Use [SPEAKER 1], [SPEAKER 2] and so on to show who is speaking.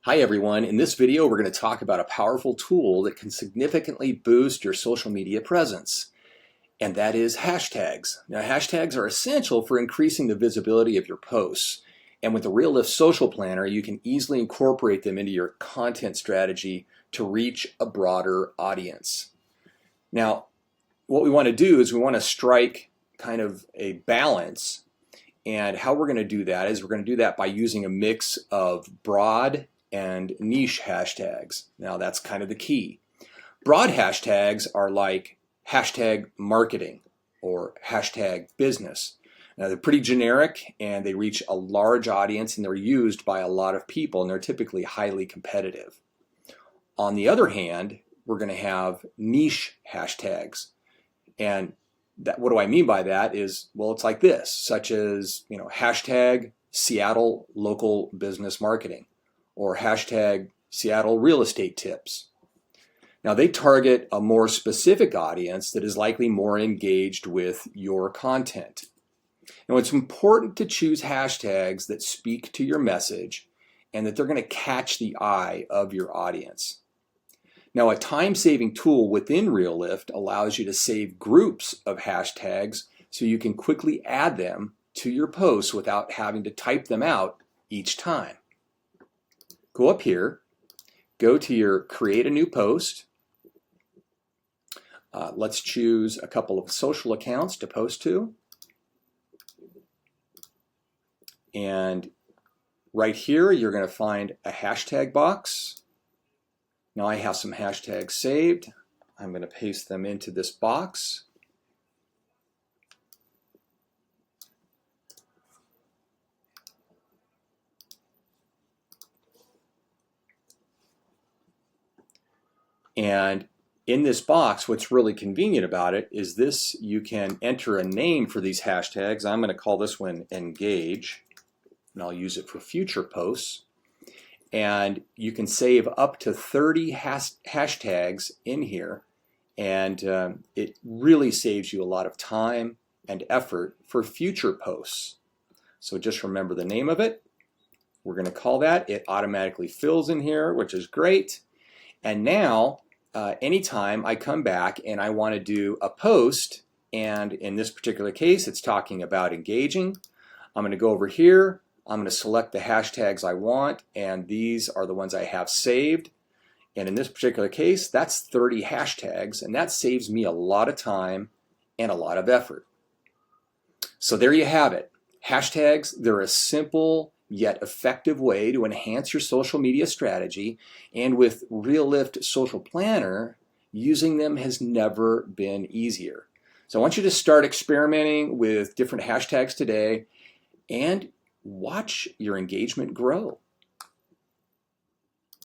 [SPEAKER 1] Hi everyone, in this video we're going to talk about a powerful tool that can significantly boost your social media presence, and that is hashtags. Now hashtags are essential for increasing the visibility of your posts, and with the RealLyft Social Planner you can easily incorporate them into your content strategy to reach a broader audience. Now what we want to do is we want to strike kind of a balance, and how we're going to do that is we're going to do that by using a mix of broad and niche hashtags. Now that's kind of the key. Broad hashtags are like hashtag marketing or hashtag business. Now they're pretty generic and they reach a large audience and they're used by a lot of people and they're typically highly competitive. On the other hand, we're going to have niche hashtags. And what do I mean by that is, well, it's like this, such as, hashtag Seattle local business marketing, or hashtag Seattle real estate tips. Now they target a more specific audience that is likely more engaged with your content. Now it's important to choose hashtags that speak to your message and that they're going to catch the eye of your audience. Now a time-saving tool within RealLyft allows you to save groups of hashtags so you can quickly add them to your posts without having to type them out each time. Go up here, go to your create a new post. Let's choose a couple of social accounts to post to. And right here, you're going to find a hashtag box. Now I have some hashtags saved. I'm going to paste them into this box. And in this box, what's really convenient about it is this: you can enter a name for these hashtags. I'm going to call this one engage, and I'll use it for future posts. And you can save up to 30 hashtags in here, and it really saves you a lot of time and effort for future posts. So just remember the name of it. We're going to call that. It automatically fills in here, which is great. And now anytime I come back and I want to do a post, and in this particular case it's talking about engaging, I'm going to go over here, I'm going to select the hashtags I want, and these are the ones I have saved. And in this particular case, that's 30 hashtags, and that saves me a lot of time and a lot of effort. So there you have it. Hashtags, they're a simple yet effective way to enhance your social media strategy, and with RealLyft Social Planner, using them has never been easier. So I want you to start experimenting with different hashtags today and watch your engagement grow.